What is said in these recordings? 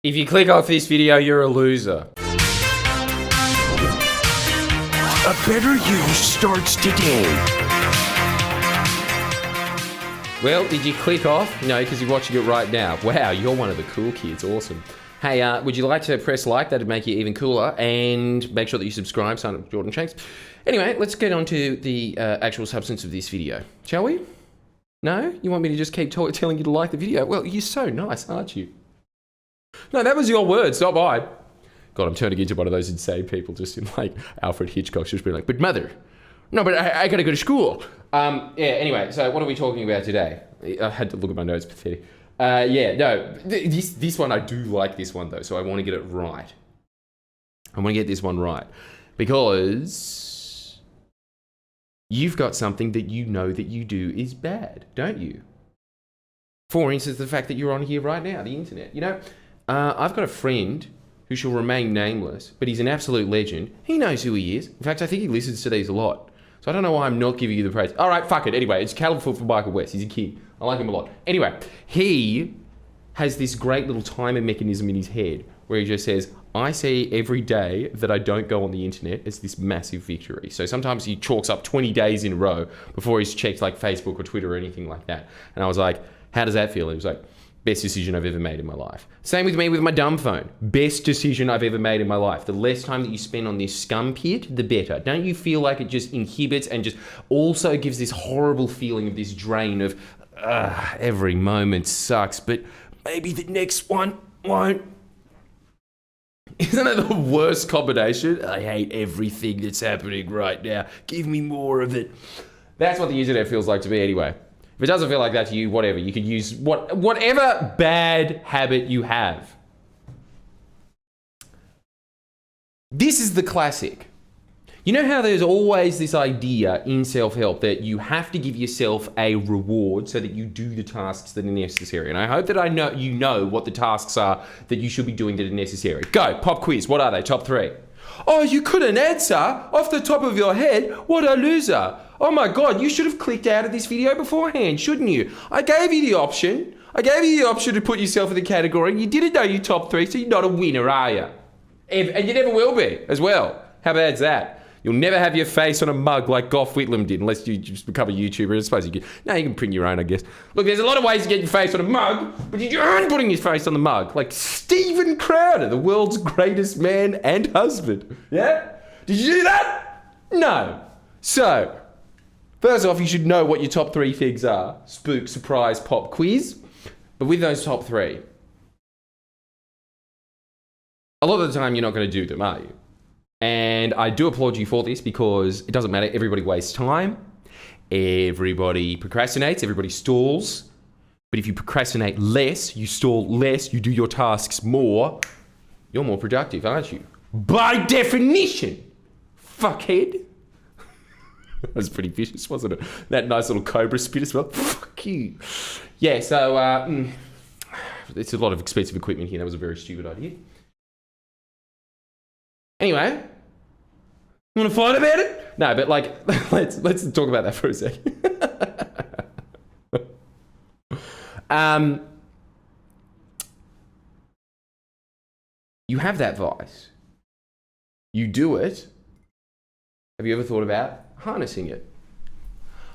If you click off this video, you're a loser. A better you starts today. Well, did you click off? No, because you're watching it right now. Wow, you're one of the cool kids. Awesome. Hey, would you like to press like? That'd make you even cooler. And make sure that you subscribe. Sign up to Jordan Shanks. Anyway, let's get on to the actual substance of this video. Shall we? No? You want me to just keep telling you to like the video? Well, you're so nice, aren't you? No, that was your words, not mine. God, I'm turning into one of those insane people just in like Alfred Hitchcock, just being like, but mother, no, but I gotta go to school. Yeah, anyway, so what are we talking about today? I had to look at my notes, pathetic. This one, I do like this one though, so I want to get it right. I want to get this one right because you've got something that you know that you do is bad, don't you? For instance, the fact that you're on here right now, the internet. You know, I've got a friend who shall remain nameless, but he's an absolute legend. He knows who he is. In fact, I think he listens to these a lot. So I don't know why I'm not giving you the praise. All right, fuck it. Anyway, it's California for Michael West. He's a kid. I like him a lot. Anyway, he has this great little timer mechanism in his head where he just says, I see every day that I don't go on the internet as this massive victory. So sometimes he chalks up 20 days in a row before he's checked like Facebook or Twitter or anything like that. And I was like, how does that feel? He was like, best decision I've ever made in my life. Same with me with my dumb phone. Best decision I've ever made in my life. The less time that you spend on this scum pit, the better. Don't you feel like it just inhibits and just also gives this horrible feeling of this drain of, every moment sucks, but maybe the next one won't. Isn't that the worst combination? I hate everything that's happening right now. Give me more of it. That's what the internet feels like to me anyway. If it doesn't feel like that to you, whatever. You could use whatever bad habit you have. This is the classic. You know how there's always this idea in self-help that you have to give yourself a reward so that you do the tasks that are necessary. And I hope that you know what the tasks are that you should be doing that are necessary. Go, pop quiz. What are they? Top 3. Oh, you couldn't answer off the top of your head? What a loser. Oh my God, you should have clicked out of this video beforehand, shouldn't you? I gave you the option. I gave you the option to put yourself in the category. You didn't know you top 3, so you're not a winner, are you? And you never will be, as well. How bad's that? You'll never have your face on a mug like Gough Whitlam did, unless you just become a YouTuber. I suppose you can. No, you can print your own, I guess. Look, there's a lot of ways to get your face on a mug, but you aren't putting your face on the mug. Like Stephen Crowder, the world's greatest man and husband. Yeah? Did you do that? No. So, first off, you should know what your top 3 things are. Spook, surprise, pop, quiz. But with those top 3, a lot of the time you're not going to do them, are you? And I do applaud you for this because it doesn't matter. Everybody wastes time. Everybody procrastinates. Everybody stalls. But if you procrastinate less, you stall less, you do your tasks more, you're more productive, aren't you? By definition, fuckhead. That was pretty vicious, wasn't it? That nice little cobra spit as well. Fuck you. Yeah, so it's a lot of expensive equipment here. That was a very stupid idea. Anyway, you want to fight about it? No, but like, let's talk about that for a second. You have that vice. You do it. Have you ever thought about harnessing it?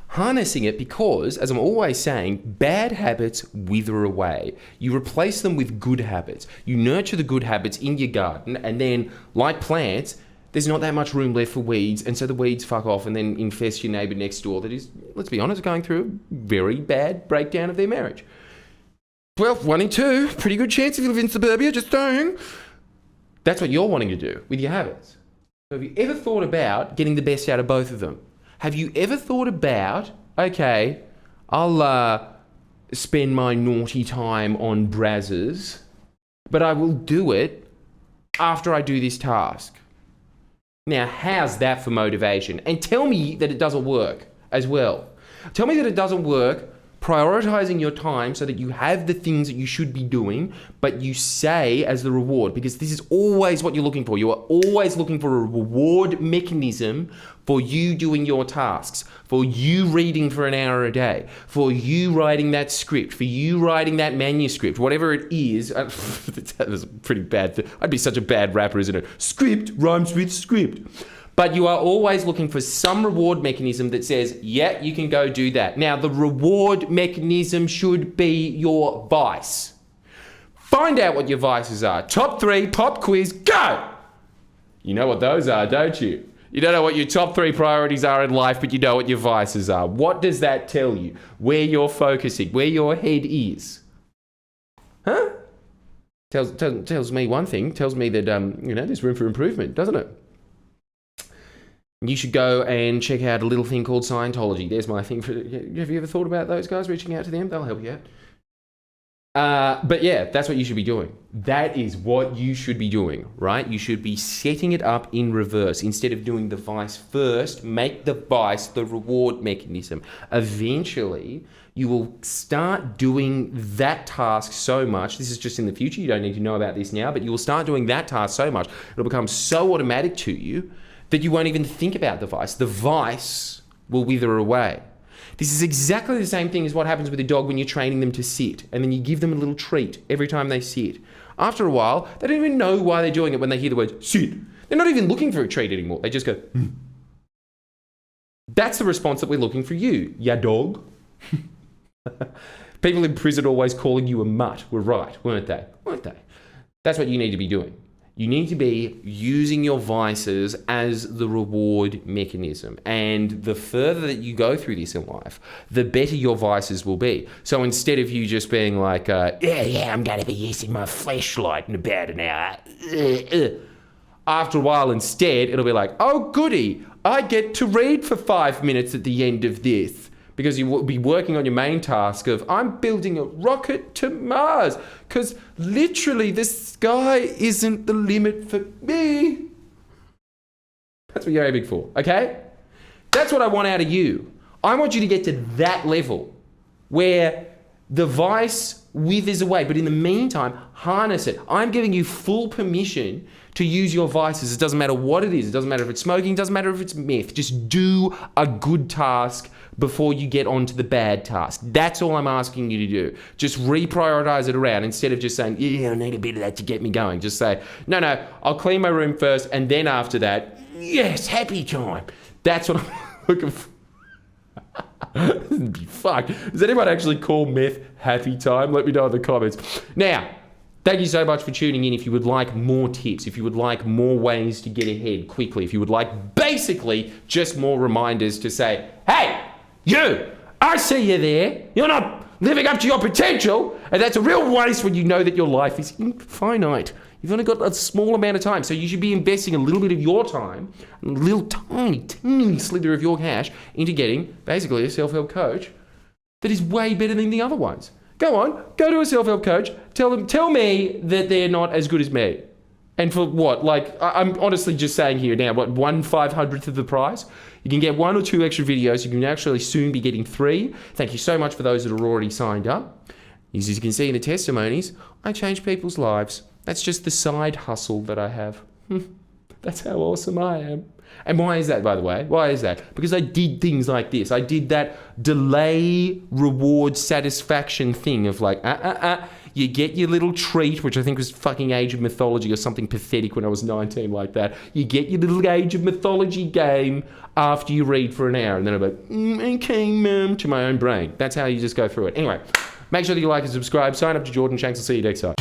Harnessing it because, as I'm always saying, bad habits wither away. You replace them with good habits. You nurture the good habits in your garden, and then, like plants, there's not that much room left for weeds, and so the weeds fuck off and then infest your neighbour next door that is, let's be honest, going through a very bad breakdown of their marriage. Well, 1 in 2, pretty good chance if you live in suburbia, just saying. That's what you're wanting to do with your habits. So have you ever thought about getting the best out of both of them? Have you ever thought about, okay, I'll spend my naughty time on Brazzers, but I will do it after I do this task. Now, how's that for motivation? And tell me that it doesn't work as well. Tell me that it doesn't work prioritizing your time so that you have the things that you should be doing, but you say as the reward, because this is always what you're looking for. You are always looking for a reward mechanism for you doing your tasks, for you reading for an hour a day, for you writing that script, for you writing that manuscript, whatever it is. That was pretty bad. I'd be such a bad rapper, isn't it? Script rhymes with script. But you are always looking for some reward mechanism that says, yeah, you can go do that. Now, the reward mechanism should be your vice. Find out what your vices are. Top 3, pop quiz, go! You know what those are, don't you? You don't know what your top 3 priorities are in life, but you know what your vices are. What does that tell you? Where you're focusing, where your head is. Huh? Tells me one thing. Tells me that, there's room for improvement, doesn't it? You should go and check out a little thing called Scientology. There's my thing for... Have you ever thought about those guys, reaching out to them? They'll help you out. But yeah, that's what you should be doing. That is what you should be doing, right? You should be setting it up in reverse. Instead of doing the vice first, make the vice the reward mechanism. Eventually, you will start doing that task so much. This is just in the future. You don't need to know about this now, but you will start doing that task so much. It'll become so automatic to you that you won't even think about the vice. The vice will wither away. This is exactly the same thing as what happens with a dog when you're training them to sit, and then you give them a little treat every time they sit. After a while, they don't even know why they're doing it when they hear the word sit. They're not even looking for a treat anymore. They just go, hmm. That's the response that we're looking for you, ya dog. People in prison always calling you a mutt were right, weren't they? That's what you need to be doing. You need to be using your vices as the reward mechanism. And the further that you go through this in life, the better your vices will be. So instead of you just being like, I'm going to be using my flashlight in about an hour. After a while, instead, it'll be like, oh, goody, I get to read for 5 minutes at the end of this. Because you will be working on your main task of, I'm building a rocket to Mars. Because literally the sky isn't the limit for me. That's what you're aiming for, okay? That's what I want out of you. I want you to get to that level where the vice withers away. But in the meantime, harness it. I'm giving you full permission to use your vices. It doesn't matter what it is. It doesn't matter if it's smoking. It doesn't matter if it's meth. Just do a good task before you get onto the bad task. That's all I'm asking you to do. Just reprioritize it around instead of just saying, I need a bit of that to get me going. Just say, no, I'll clean my room first, and then after that, yes, happy time. That's what I'm looking for. Fuck. Does anyone actually call meth happy time? Let me know in the comments. Now, thank you so much for tuning in. If you would like more tips, if you would like more ways to get ahead quickly, if you would like basically just more reminders to say, hey, you, I see you there. You're not living up to your potential. And that's a real waste when you know that your life is finite. You've only got a small amount of time. So you should be investing a little bit of your time, a little teeny slither of your cash into getting basically a self-help coach that is way better than the other ones. Go on, go to a self-help coach. Tell me that they're not as good as me. And for what? Like, I'm honestly just saying here now, what, 1/500th of the price? You can get 1 or 2 extra videos. You can actually soon be getting 3. Thank you so much for those that are already signed up. As you can see in the testimonies, I change people's lives. That's just the side hustle that I have. That's how awesome I am. And why is that, by the way? Why is that? Because I did things like this. I did that delay reward satisfaction thing of like, you get your little treat, which I think was fucking Age of Mythology or something pathetic when I was 19 like that. You get your little Age of Mythology game after you read for an hour. And then I'm like, okay, mum, to my own brain. That's how you just go through it. Anyway, make sure that you like and subscribe. Sign up to Jordan Shanks. I'll see you next time.